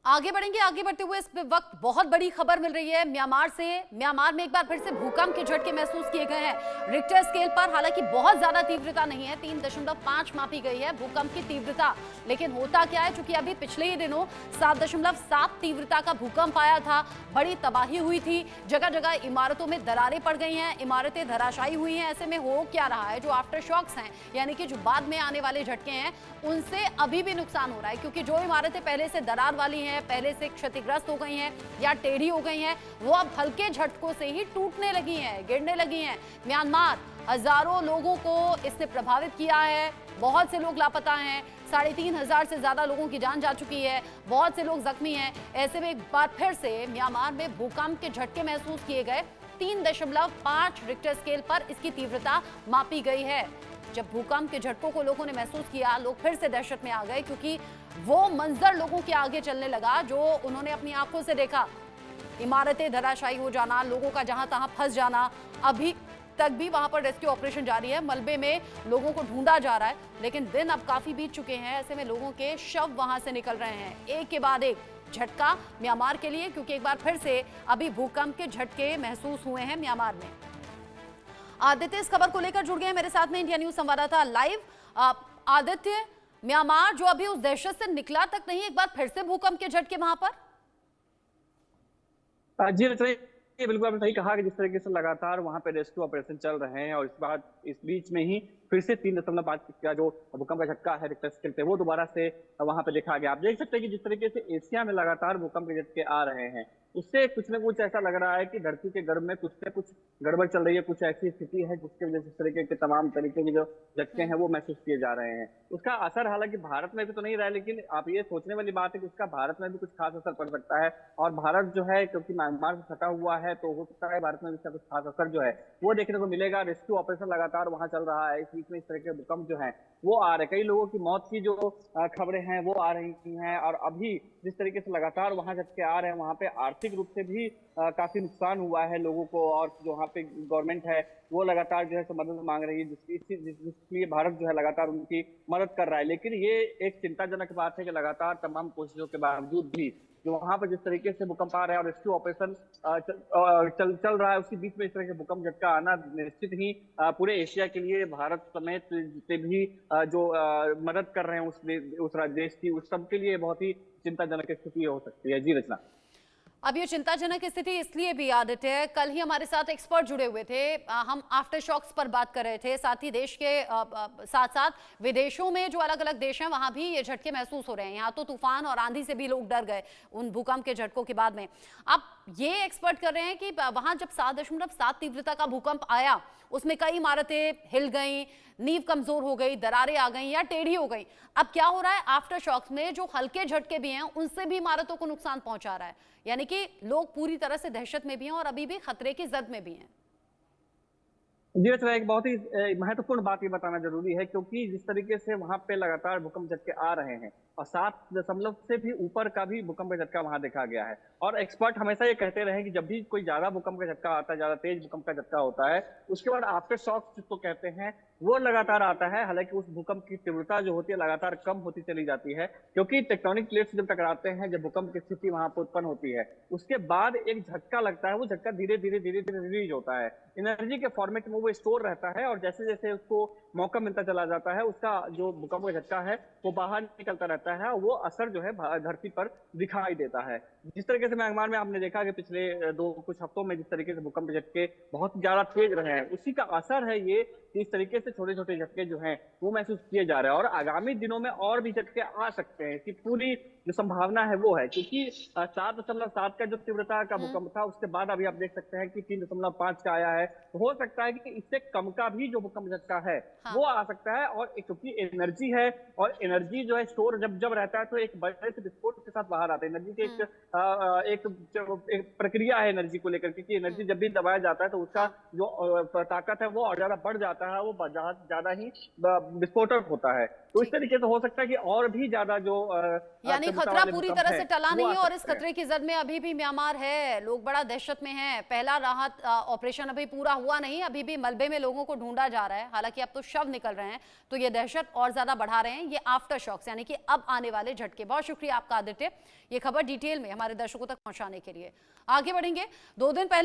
आगे बढ़ेंगे। आगे बढ़ते हुए इस वक्त बहुत बड़ी खबर मिल रही है म्यांमार से। म्यांमार में एक बार फिर से भूकंप के झटके महसूस किए गए हैं रिक्टर स्केल पर। हालांकि बहुत ज्यादा तीव्रता नहीं है, 3.5 मापी गई है भूकंप की तीव्रता। लेकिन होता क्या है, चूंकि अभी पिछले ही दिनों 7.7 तीव्रता का भूकंप आया था, बड़ी तबाही हुई थी, जगह जगह इमारतों में दरारें पड़ गई हैं, इमारतें धराशायी हुई हैं। ऐसे में हो क्या रहा है, जो आफ्टर शॉक्स हैं यानी कि जो बाद में आने वाले झटके हैं, उनसे अभी भी नुकसान हो रहा है। क्योंकि जो इमारतें पहले से दरार वाली हैं, पहले से क्षतिग्रस्त हो गई हैं या टेढ़ी हो गई हैं, वो अब हल्के झटकों से ही टूटने लगी हैं, गिरने लगी हैं। म्यांमार हजारों लोगों को इसने प्रभावित किया है, बहुत से लोग लापता हैं, 3,500 से ज्यादा लोगों की जान जा चुकी है, बहुत से लोग जख्मी हैं। ऐसे में एक बार फिर से म्यांमार में भूकंप के झटके महसूस किए गए। 3.5 रिक्टर स्केल पर इसकी तीव्रता मापी गई है। जब भूकंप के झटकों को लोगों ने महसूस किया, लोग फिर से दहशत में आ गए, क्योंकि वो मंजर लोगों के आगे चलने लगा जो उन्होंने अपनी आंखों से देखा। इमारतें धराशायी हो जाना, लोगों का जहां तहां फंस जाना। अभी तक भी वहां पर रेस्क्यू ऑपरेशन जारी है, मलबे में लोगों को ढूंढा जा रहा है, लेकिन दिन अब काफी बीत चुके हैं। ऐसे में लोगों के शव वहां से निकल रहे हैं, एक के बाद एक झटका म्यांमार के लिए, क्योंकि एक बार फिर से अभी भूकंप के झटके महसूस हुए हैं म्यांमार में। आदित्य इस खबर को लेकर जुड़ गए हैं मेरे साथ में, इंडिया न्यूज संवाददाता लाइव। आदित्य, म्यांमार जो अभी उस दहशत से निकला तक नहीं, एक बार फिर से भूकंप के झटके वहां पर। जी रचना, ये बिल्कुल आपने सही कहा कि जिस तरीके से लगातार वहां पे रेस्क्यू ऑपरेशन चल रहे हैं और इस बीच में ही फिर से 3.5 का जो भूकंप का झटका है रिक्टर स्केल पे, वो दोबारा से वहां पे देखा गया। आप देख सकते हैं कि जिस तरीके से एशिया में लगातार भूकंप के झटके आ रहे हैं, उससे कुछ न कुछ ऐसा लग रहा है कि धरती के गर्भ में कुछ न कुछ गड़बड़ चल रही है, कुछ ऐसी स्थिति है जिसके वजह से इस तरीके के तमाम तरीके के जो झटके हैं वो महसूस किए जा रहे हैं। उसका असर हालांकि भारत में भी तो नहीं रहा है, लेकिन आप ये सोचने वाली बात है कि उसका भारत में भी कुछ खास असर पड़ सकता है। और भारत जो है, क्योंकि म्यांमार से सटा हुआ है, तो हो सकता है भारत में भी इसका कुछ खास असर जो है वो देखने को मिलेगा। रेस्क्यू ऑपरेशन लगातार वहां चल रहा है, इस बीच में इस तरह के भूकंप जो है वो आ रहे, कई लोगों की मौत की जो खबरें हैं वो आ रही हैं। और अभी जिस तरीके से लगातार वहां झटके आ रहे हैं, वहां पे आर्थिक रूप से भी काफी नुकसान हुआ है लोगों को, और जो वहाँ पे गवर्नमेंट है वो लगातार जो है मदद मांग रही है, जिसके भारत जो है लगातार उनकी मदद कर रहा है। लेकिन ये एक चिंताजनक बात है कि लगातार तमाम कोशिशों के बावजूद भी जो वहां पर जिस तरीके से भूकंप आ रहा है और रेस्क्यू ऑपरेशन चल रहा है, उसी बीच में इस तरह के भूकंप झटका आना निश्चित ही पूरे एशिया के लिए, भारत समेत जितने भी जो मदद कर रहे हैं उस देश की, उस सब के लिए बहुत ही चिंताजनक स्थिति हो सकती है। जी रचना, अब ये चिंताजनक स्थिति इसलिए भी आदित्य है, कल ही हमारे साथ एक्सपर्ट जुड़े हुए थे, हम आफ्टर शॉक्स पर बात कर रहे थे, साथ ही देश के साथ साथ विदेशों में जो अलग अलग देश हैं वहां भी ये झटके महसूस हो रहे हैं। यहाँ तो तूफान और आंधी से भी लोग डर गए उन भूकंप के झटकों के बाद में। अब ये एक्सपर्ट कर रहे हैं कि वहां जब 7.7 तीव्रता का भूकंप आया, उसमें कई इमारतें हिल गई, नींव कमजोर हो गई, दरारें आ गई या टेढ़ी हो गई। अब क्या हो रहा है, आफ्टर शॉक्स में जो हल्के झटके भी हैं उनसे भी इमारतों को नुकसान पहुंचा रहा है, यानी कि लोग पूरी तरह से दहशत में भी हैं और अभी भी खतरे की जद में भी हैं। जी रचना, एक बहुत ही महत्वपूर्ण बात ये बताना जरूरी है, क्योंकि जिस तरीके से वहां पे लगातार भूकंप झटके आ रहे हैं और 7 दशमलव से भी ऊपर का भी भूकंप का झटका वहां देखा गया है। और एक्सपर्ट हमेशा ये कहते रहे कि जब भी कोई ज्यादा भूकंप का झटका आता है, ज्यादा तेज भूकंप का झटका होता है, उसके बाद आफ्टर शॉक जिसको कहते हैं वो लगातार आता है। हालांकि उस भूकंप की तीव्रता जो होती है लगातार कम होती चली जाती है, क्योंकि टेक्टोनिक प्लेट्स जब टकराते हैं, जब भूकंप की स्थिति वहां पर उत्पन्न होती है, उसके बाद एक झटका लगता है। वो झटका धीरे धीरे धीरे धीरे रिलीज होता है, एनर्जी के फॉर्मेट में वो स्टोर रहता है, और जैसे जैसे उसको मौका मिलता चला जाता है, उसका जो भूकंप का झटका है वो बाहर निकलता रहता है, और वो असर जो है धरती पर दिखाई देता है। जिस तरीके से म्यांमार में आपने देखा कि पिछले कुछ हफ्तों में जिस तरीके से भूकंप के झटके बहुत ज्यादा तेज रहे हैं, उसी का असर है ये कि इस तरीके से छोटे छोटे झटके जो हैं वो महसूस किए जा रहे हैं। और आगामी दिनों में और भी झटके आ सकते हैं, इसकी पूरी जो संभावना है वो है, क्योंकि 7.7 का जो तीव्रता का भूकंप था, उसके बाद अभी आप देख सकते हैं कि 3.5 का आया है। तो हो सकता है कि इससे कम का भी जो भूकंप झटका है वो आ सकता है। और क्योंकि एनर्जी है, और एनर्जी जो है स्टोर जब जब रहता है तो एक बड़े से विस्फोट के साथ बाहर आता है। एनर्जी की एक प्रक्रिया है एनर्जी को लेकर, क्योंकि एनर्जी जब भी दबाया जाता है तो उसका जो ताकत है वो और ज्यादा बढ़ जाता है, वो ज्यादा ही विस्फोटक होता है। तो इस तरीके से हो सकता है कि और भी ज्यादा जो यानी तीव्रता खतरा वाले पूरी भूकंप तरह है, से टला वो नहीं आ है और इस सकते हैं। खतरे की जद में अभी भी म्यांमार है, लोग बड़ा दहशत में हैं। पहला राहत ऑपरेशन अभी पूरा हुआ नहीं, अभी भी मलबे में लोगों को ढूंढा जा रहा है। हालांकि अब तो शव निकल रहे हैं, तो ये दहशत और ज्यादा बढ़ा रहे हैं ये आफ्टर शॉक्स, यानी कि अब आने वाले झटके। बहुत शुक्रिया आपका आदित्य, ये खबर डिटेल में हमारे दर्शकों तक पहुंचाने के लिए। आगे बढ़ेंगे। 2 दिन पहले